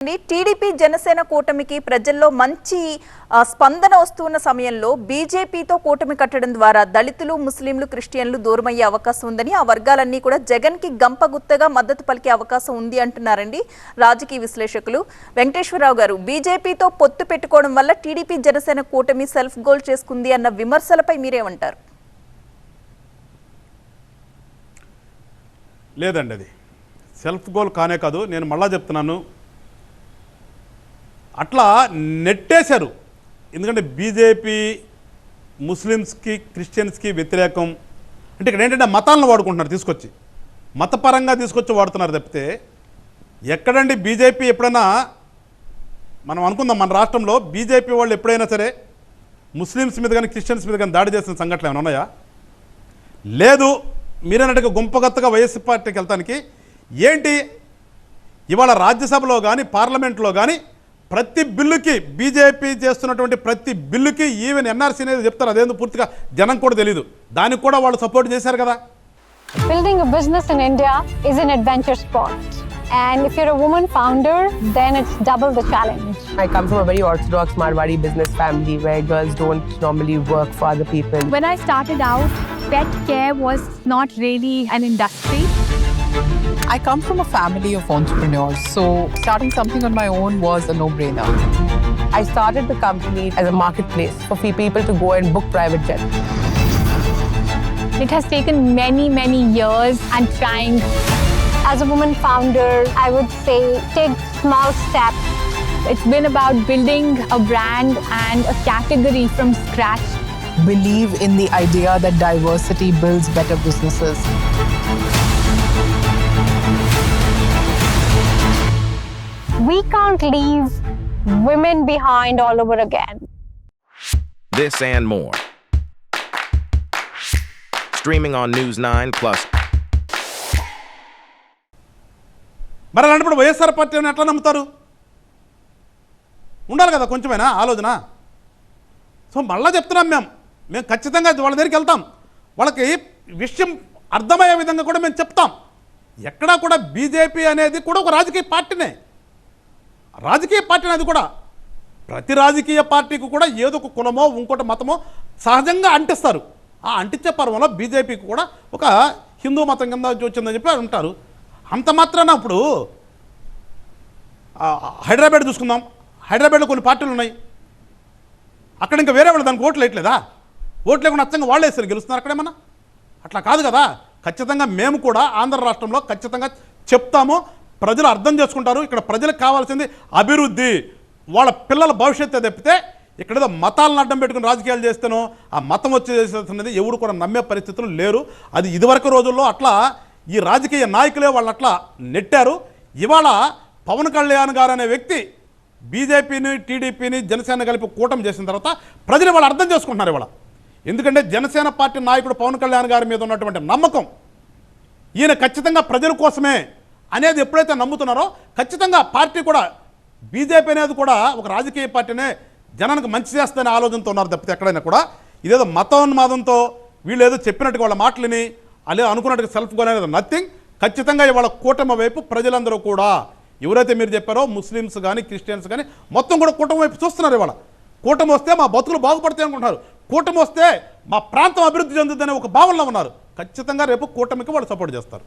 TDP Janasena కూటమికి ప్రజల్లో మంచి స్పందన వస్తున్న సమయంలో బీజేపీతో కూటమి కట్టడం ద్వారా దళితులు ముస్లింలు క్రిస్టియన్లు దూరమయ్యే అవకాశం ఉందని ఆ వర్గాలన్నీ కూడా జగన్ కి గంపగుత్తగా మద్దతు పలికే అవకాశం ఉంది అంటున్నారండి రాజకీయ విశ్లేషకులు. వెంకటేశ్వరరావు గారు, బీజేపీతో పొత్తు పెట్టుకోవడం వల్ల టీడీపీ జనసేన కూటమి సెల్ఫ్ గోల్ చేసుకుంది అన్న విమర్శలపై మీరేమంటారు? లేదండి, అది సెల్ఫ్ గోల్ కానే కాదు. నేను మళ్ళా చెప్తున్నాను, అట్లా నెట్టేశారు. ఎందుకంటే బీజేపీ ముస్లిమ్స్కి క్రిస్టియన్స్కి వ్యతిరేకం అంటే ఇక్కడ ఏంటంటే మతాలను వాడుకుంటున్నారు, తీసుకొచ్చి మతపరంగా తీసుకొచ్చి వాడుతున్నారు తప్పితే ఎక్కడండి బీజేపీ ఎప్పుడైనా మనం అనుకుందాం మన రాష్ట్రంలో బీజేపీ వాళ్ళు ఎప్పుడైనా సరే ముస్లిమ్స్ మీద కానీ క్రిస్టియన్స్ మీద కానీ దాడి చేసిన సంఘటనలు ఏమైనా ఉన్నాయా? లేదు. మీరన్నట్టుగా గుంపగత్తగా వైఎస్ఆర్ పార్టీకి వెళ్తానికి ఏంటి ఇవాళ రాజ్యసభలో కానీ పార్లమెంట్లో కానీ ప్రతి బిల్లుకి బీజేపీ చేస్తున్నటువంటి ప్రతి బిల్లుకి ఈవెన్ ఎన్ఆర్సీ అనేది చెప్తారు, అదేందుకు పూర్తిగా జనం కూడా తెలియదు, దానికి కూడా వాళ్ళు సపోర్ట్ చేశారు కదా. Building a business in India is an adventure sport. And if you're a woman founder, then it's double the challenge. I come from a very orthodox Marwari business family where girls don't normally work for other people. When I started out, pet care was not really an industry. I come from a family of entrepreneurs, so starting something on my own was a no-brainer. I started the company as a marketplace for people to go and book private jets. It has taken many years and trying. As a woman founder, I would say take small steps. It's been about building a brand and a category from scratch. Believe in the idea that diversity builds better businesses. We can't leave women behind all over again. This and more. Streaming on News 9+. మరి అలాంటప్పుడు వైఎస్ఆర్ పార్టీని ఎట్లా నమ్ముతారు? ఉండాలి కదా కొంచెమైనా ఆలోచన. So మళ్ళీ చెప్తున్నాం, మేము ఖచ్చితంగా వాళ్ళ దగ్గరికి వెళ్తాం, వాళ్ళకి విషయం అర్థమయ్యే విధంగా కూడా మేము చెప్తాం. ఎక్కడా కూడా బీజేపీ అనేది కూడా ఒక రాజకీయ పార్టీనే, రాజకీయ పార్టీ అనేది కూడా ప్రతి రాజకీయ పార్టీకి కూడా ఏదో ఒక కులమో ఇంకోటి మతమో సహజంగా అంటిస్తారు. ఆ అంటించే పర్వంలో బీజేపీకి కూడా ఒక హిందూ మతం కింద వచ్చిందని చెప్పి అంటారు. అంత మాత్రాన ఇప్పుడు హైదరాబాద్ చూసుకుందాం, హైదరాబాద్లో కొన్ని పార్టీలు ఉన్నాయి, అక్కడ ఇంకా వేరే వాళ్ళు దానికి ఓట్లు వేయట్లేదా? ఓట్లు లేకుండా అచ్చంగా వాళ్ళు వేస్తారు, గెలుస్తున్నారు అక్కడేమన్నా? అట్లా కాదు కదా. ఖచ్చితంగా మేము కూడా ఆంధ్ర రాష్ట్రంలో ఖచ్చితంగా చెప్తాము, ప్రజలు అర్థం చేసుకుంటారు. ఇక్కడ ప్రజలకు కావాల్సింది అభివృద్ధి, వాళ్ళ పిల్లల భవిష్యత్తు తప్పితే ఇక్కడ ఏదో మతాలను అడ్డం పెట్టుకుని రాజకీయాలు చేస్తేనో ఆ మతం వచ్చి చేసేస్తున్నది ఎవరు కూడా నమ్మే పరిస్థితులు లేరు. అది ఇదివరకు రోజుల్లో అట్లా ఈ రాజకీయ నాయకులే వాళ్ళు అట్లా నెట్టారు. ఇవాళ పవన్ కళ్యాణ్ గారు అనే వ్యక్తి బీజేపీని టీడీపీని జనసేన కలిపి కూటమి చేసిన తర్వాత ప్రజలు వాళ్ళు అర్థం చేసుకుంటున్నారు ఇవాళ. ఎందుకంటే జనసేన పార్టీ నాయకుడు పవన్ కళ్యాణ్ గారి మీద ఉన్నటువంటి నమ్మకం, ఈయన ఖచ్చితంగా ప్రజల కోసమే అనేది ఎప్పుడైతే నమ్ముతున్నారో ఖచ్చితంగా పార్టీ కూడా బీజేపీ అనేది కూడా ఒక రాజకీయ పార్టీనే జనానికి మంచి చేస్తేనే ఆలోచనతో ఉన్నారు తప్పితే ఎక్కడైనా కూడా ఇదేదో మతోన్మాదంతో వీళ్ళు ఏదో చెప్పినట్టుగా వాళ్ళ మాటలని అలా అనుకున్నట్టుగా సెల్ఫ్ గోల్ అనేది నథింగ్. ఖచ్చితంగా ఇవాళ కూటమి వైపు ప్రజలందరూ కూడా ఎవరైతే మీరు చెప్పారో ముస్లిమ్స్ కానీ క్రిస్టియన్స్ కానీ మొత్తం కూడా కూటమి వైపు చూస్తున్నారు. ఇవాళ కూటమి వస్తే మా బతుకులు బాగుపడతాయి అనుకుంటున్నారు, కూటమి వస్తే మా ప్రాంతం అభివృద్ధి చెందుతుందనే ఒక భావనలో ఉన్నారు. ఖచ్చితంగా రేపు కూటమికి వాళ్ళు సపోర్ట్ చేస్తారు.